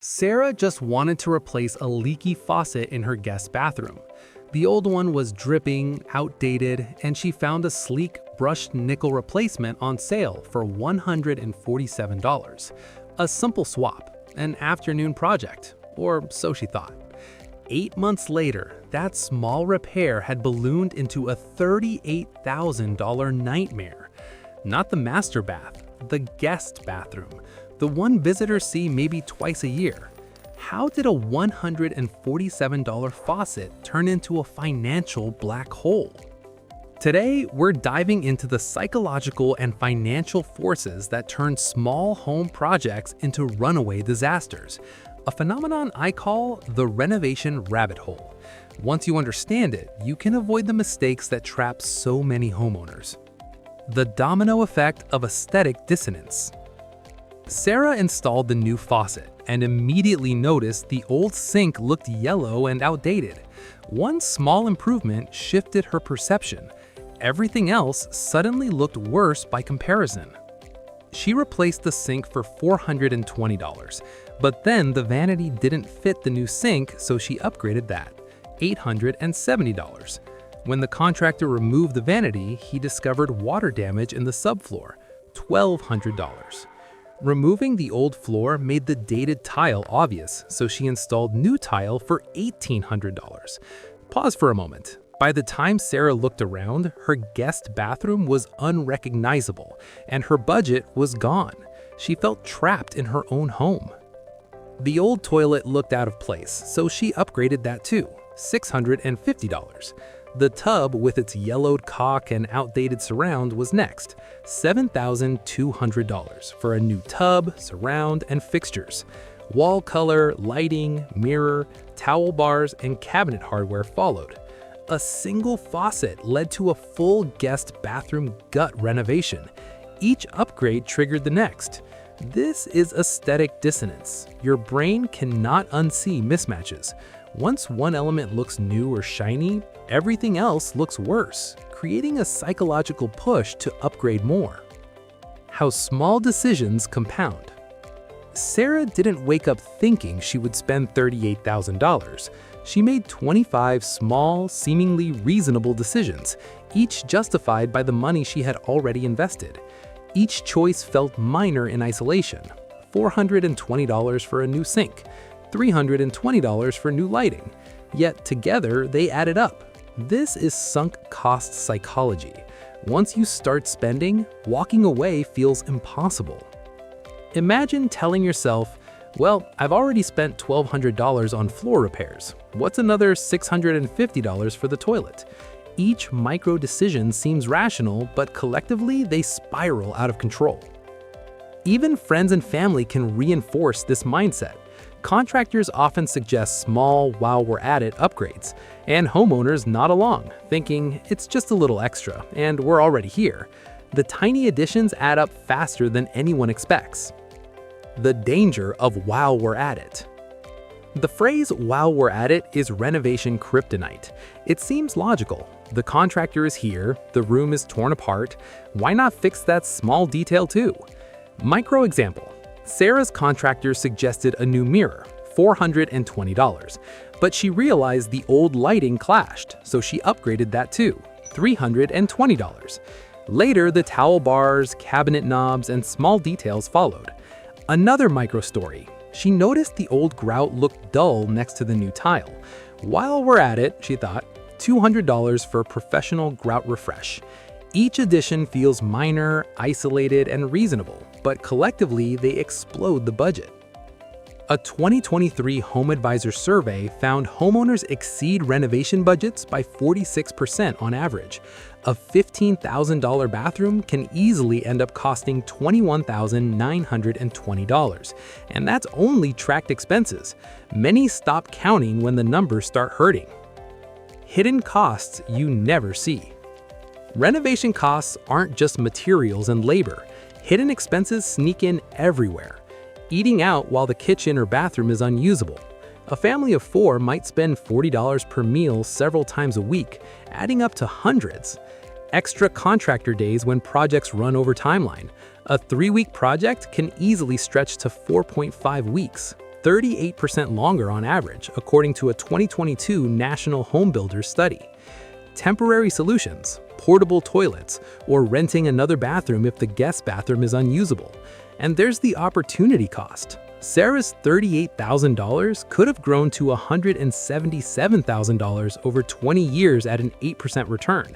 Sarah just wanted to replace a leaky faucet in her guest bathroom. The old one was dripping, outdated, and she found a sleek, brushed nickel replacement on sale for $147. A simple swap, an afternoon project, or so she thought. 8 months later, that small repair had ballooned into a $38,000 nightmare. Not the master bath, the guest bathroom, the one visitors see maybe twice a year. How did a $147 faucet turn into a financial black hole? Today, we're diving into the psychological and financial forces that turn small home projects into runaway disasters, a phenomenon I call the renovation rabbit hole. Once you understand it, you can avoid the mistakes that trap so many homeowners. The domino effect of aesthetic dissonance. Sarah installed the new faucet and immediately noticed the old sink looked yellow and outdated. One small improvement shifted her perception. Everything else suddenly looked worse by comparison. She replaced the sink for $420, but then the vanity didn't fit the new sink, so she upgraded that, $870. When the contractor removed the vanity, he discovered water damage in the subfloor, $1,200. Removing the old floor made the dated tile obvious, so she installed new tile for $1,800. Pause for a moment. By the time Sarah looked around, her guest bathroom was unrecognizable, and her budget was gone. She felt trapped in her own home. The old toilet looked out of place, so she upgraded that too, $650. The tub with its yellowed caulk and outdated surround was next, $7,200 for a new tub, surround, and fixtures. Wall color, lighting, mirror, towel bars, and cabinet hardware followed. A single faucet led to a full guest bathroom gut renovation. Each upgrade triggered the next. This is aesthetic dissonance. Your brain cannot unsee mismatches. Once one element looks new or shiny, everything else looks worse, creating a psychological push to upgrade more. How small decisions compound. Sarah didn't wake up thinking she would spend $38,000. She made 25 small, seemingly reasonable decisions, each justified by the money she had already invested. Each choice felt minor in isolation, $420 for a new sink, $320 for new lighting. Yet together, they added up. This is sunk cost psychology. Once you start spending, walking away feels impossible. Imagine telling yourself, well, I've already spent $1,200 on floor repairs. What's another $650 for the toilet? Each micro decision seems rational, but collectively they spiral out of control. Even friends and family can reinforce this mindset. Contractors often suggest small, while we're at it upgrades, and homeowners nod along, thinking it's just a little extra, and we're already here. The tiny additions add up faster than anyone expects. The danger of while we're at it. The phrase while we're at it is renovation kryptonite. It seems logical. The contractor is here, the room is torn apart. Why not fix that small detail too? Micro example. Sarah's contractor suggested a new mirror, $420, but she realized the old lighting clashed, so she upgraded that too, $320. Later, the towel bars, cabinet knobs, and small details followed. Another micro story. She noticed the old grout looked dull next to the new tile. While we're at it, she thought, $200 for a professional grout refresh. Each addition feels minor, isolated, and reasonable, but collectively they explode the budget. A 2023 Home Advisor survey found homeowners exceed renovation budgets by 46% on average. A $15,000 bathroom can easily end up costing $21,920, and that's only tracked expenses. Many stop counting when the numbers start hurting. Hidden costs you never see. Renovation costs aren't just materials and labor. Hidden expenses sneak in everywhere. Eating out while the kitchen or bathroom is unusable. A family of 4 might spend $40 per meal several times a week, adding up to hundreds. Extra contractor days when projects run over timeline. A 3-week project can easily stretch to 4.5 weeks. 38% longer on average, according to a 2022 National Home Builders study. Temporary solutions, portable toilets, or renting another bathroom if the guest bathroom is unusable. And there's the opportunity cost. Sarah's $38,000 could have grown to $177,000 over 20 years at an 8% return.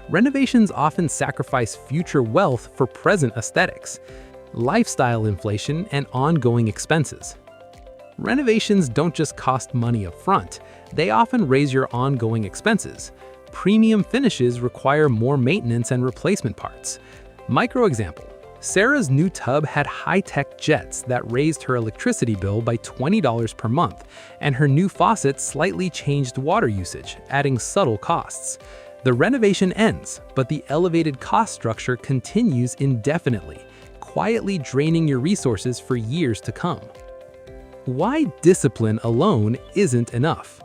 Renovations often sacrifice future wealth for present aesthetics, lifestyle inflation, and ongoing expenses. Renovations don't just cost money up front, they often raise your ongoing expenses. Premium finishes require more maintenance and replacement parts. Micro example. Sarah's new tub had high-tech jets that raised her electricity bill by $20 per month, and her new faucet slightly changed water usage, adding subtle costs. The renovation ends, but the elevated cost structure continues indefinitely, quietly draining your resources for years to come. Why discipline alone isn't enough?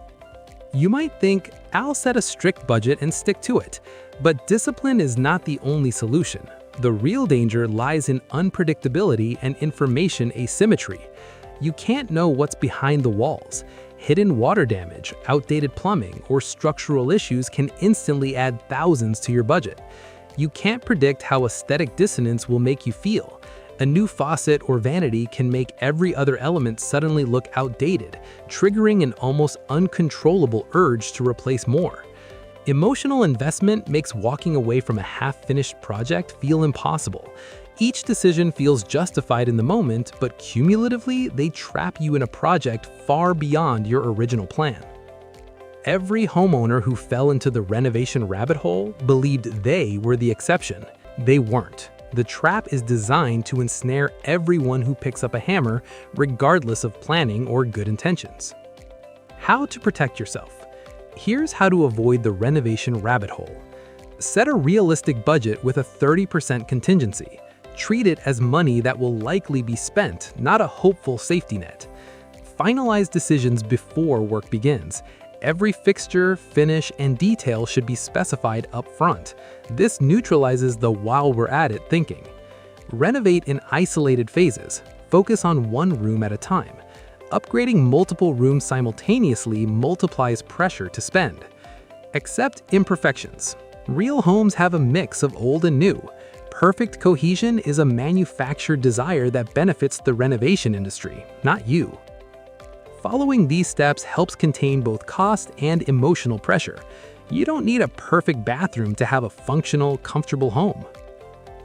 You might think, I'll set a strict budget and stick to it, but discipline is not the only solution. The real danger lies in unpredictability and information asymmetry. You can't know what's behind the walls. Hidden water damage, outdated plumbing, or structural issues can instantly add thousands to your budget. You can't predict how aesthetic dissonance will make you feel. A new faucet or vanity can make every other element suddenly look outdated, triggering an almost uncontrollable urge to replace more. Emotional investment makes walking away from a half-finished project feel impossible. Each decision feels justified in the moment, but cumulatively, they trap you in a project far beyond your original plan. Every homeowner who fell into the renovation rabbit hole believed they were the exception. They weren't. The trap is designed to ensnare everyone who picks up a hammer, regardless of planning or good intentions. How to protect yourself? Here's how to avoid the renovation rabbit hole. Set a realistic budget with a 30% contingency. Treat it as money that will likely be spent, not a hopeful safety net. Finalize decisions before work begins. Every fixture, finish, and detail should be specified up front. This neutralizes the "while we're at it" thinking. Renovate in isolated phases. Focus on one room at a time. Upgrading multiple rooms simultaneously multiplies pressure to spend. Accept imperfections. Real homes have a mix of old and new. Perfect cohesion is a manufactured desire that benefits the renovation industry, not you. Following these steps helps contain both cost and emotional pressure. You don't need a perfect bathroom to have a functional, comfortable home.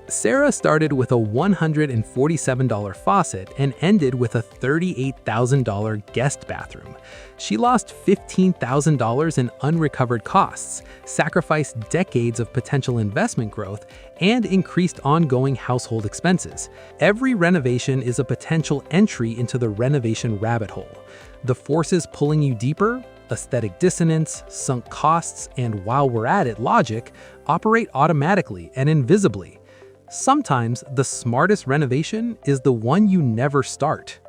Sarah started with a $147 faucet and ended with a $38,000 guest bathroom. She lost $15,000 in unrecovered costs, sacrificed decades of potential investment growth, and increased ongoing household expenses. Every renovation is a potential entry into the renovation rabbit hole. The forces pulling you deeper, aesthetic dissonance, sunk costs, and "while we're at it" logic, operate automatically and invisibly. Sometimes the smartest renovation is the one you never start.